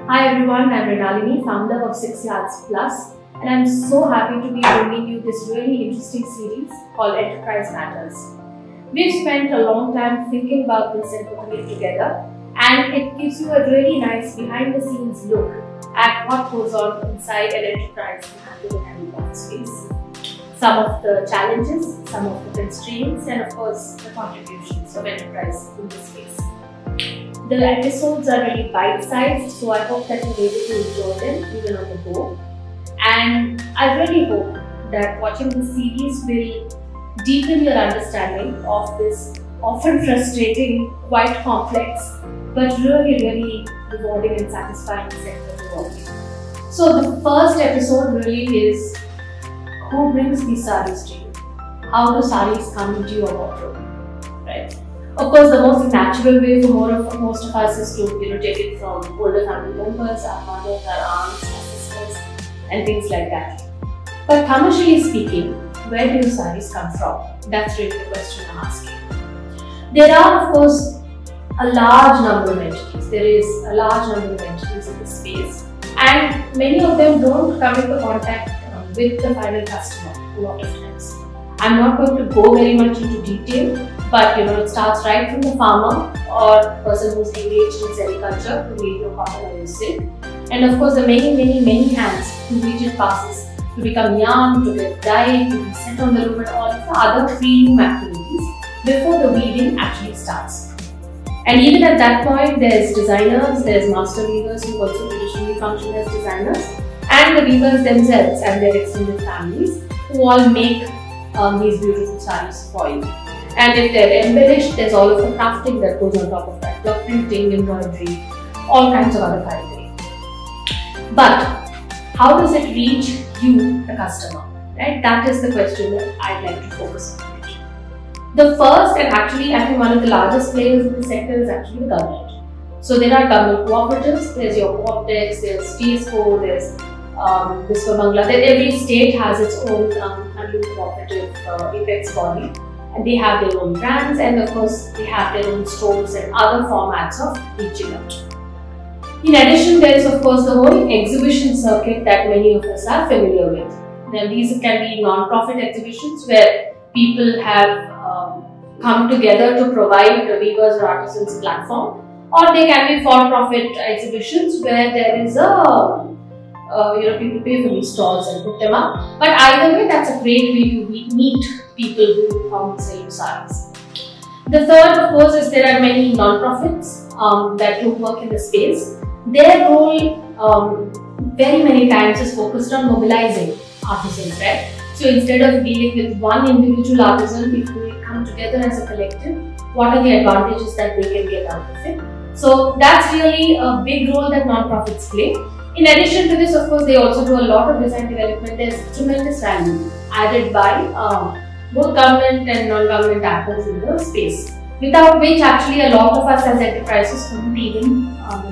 Hi everyone, I'm Renalini, founder of 6 Yards Plus, and I'm so happy to be bringing you this really interesting series called Enterprise Matters. We've spent a long time thinking about this and putting it together, and it gives you a really nice behind the scenes look at what goes on inside an enterprise in the handicraft space. Some of the challenges, some of the constraints, and of course the contributions of enterprise in this space. The episodes are really bite-sized, so I hope that you're able to enjoy them even on the go. And I really hope that watching this series will deepen your understanding of this often frustrating, quite complex, but really rewarding and satisfying sector to work in. So the first episode really is who brings these sarees to you? How do sarees come into your wardrobe? Right? Of course, the most natural way for most of us is to take it from older family members, our mothers, our aunts, our sisters, and things like that. But commercially speaking, where do your sarees come from? That's really the question I'm asking. There are, of course, a large number of entities. There is a large number of entities in this space, and many of them don't come into contact with the final customer a lot of times. I'm not going to go very much into detail, but it starts right from the farmer or person who's engaged in sericulture to weave cotton or silk, and of course the many hands through which it passes to become yarn, to get dyed, to be set on the loom, and all of the other pre-loom activities before the weaving actually starts. And even at that point, there's designers, there's master weavers who also traditionally function as designers, and the weavers themselves and their extended families who all make these beautiful sarees for you. And if they're embellished, there's all of the crafting that goes on top of that, the printing, embroidery, all kinds of other filigree. But how does it reach you, the customer? Right? That is the question that I'd like to focus on. The first, and actually I think one of the largest players in the sector, is actually the government. So there are government cooperatives, there's your co-optex, there's TSCO, there's Bangla. Every state has its own handloom cooperative apex body, and they have their own brands, and of course they have their own stores and other formats of reaching out. In addition, there is of course the whole exhibition circuit that many of us are familiar with. Now these can be non-profit exhibitions where people have come together to provide the weavers or artisans platform, or they can be for-profit exhibitions where there is a people pay for these stalls and put them up. But either way, that's a great way to meet people who come and sell sarees. The third, of course, is there are many non-profits that do work in the space. Their role very many times is focused on mobilizing artisans, right? So instead of dealing with one individual artisan, if we come together as a collective, what are the advantages that they can get out of it? So that's really a big role that non-profits play. In addition to this, of course, they also do a lot of design development. There's tremendous value added by both government and non-government actors in the space, without which actually a lot of us as enterprises couldn't even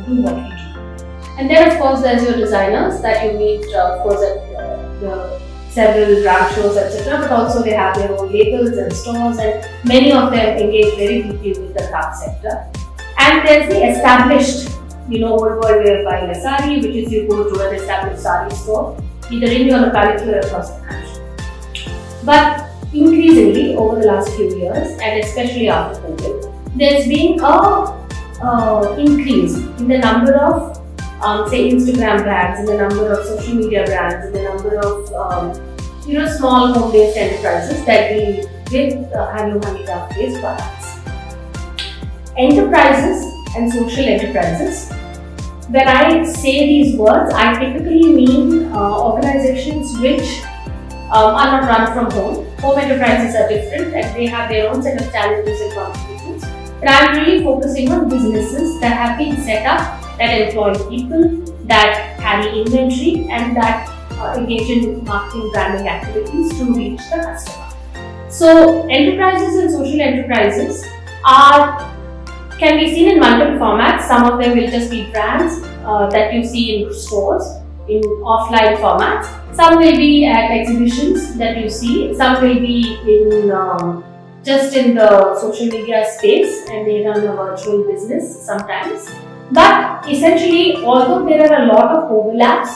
do what we do. And then of course there's your designers that you meet of course at the several brand shows, etc. But also they have their own labels and stores, and many of them engage very deeply with the craft sector. And there's the established old world way of buying a saree, which is you go to an established saree store, either in your locality or across the country. But increasingly over the last few years, and especially after COVID, there's been a increase in the number of say Instagram brands, in the number of social media brands, in the number of small home-based enterprises that deal with handloom handicraft-based products. Enterprises and social enterprises. When I say these words, I typically mean organizations which are not run from home. Home enterprises are different and they have their own set of challenges and contributions. But I am really focusing on businesses that have been set up, that employ people, that carry inventory, and that engage in marketing branding activities to reach the customer. So enterprises and social enterprises can be seen in multiple formats. Some of them will just be brands that you see in stores, in offline formats. Some will be at exhibitions that you see. Some will be in just in the social media space and they run a virtual business sometimes. But essentially, although there are a lot of overlaps,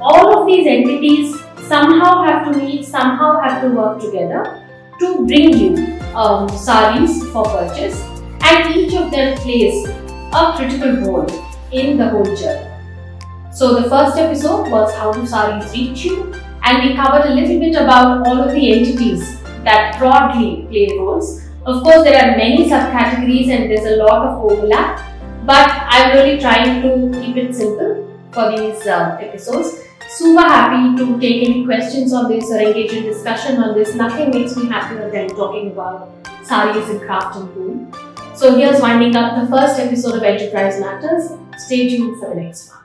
all of these entities somehow have to meet, somehow have to work together to bring you sarees for purchase, and each of them plays a critical role in the whole journey. So the first episode was how do sarees reach you, and we covered a little bit about all of the entities that broadly play roles. Of course, there are many subcategories and there's a lot of overlap, but I'm really trying to keep it simple for these episodes. Super happy to take any questions on this or engage in discussion on this. Nothing makes me happier than talking about sarees and craft and boom. So here's winding up the first episode of Enterprise Matters. Stay tuned for the next one.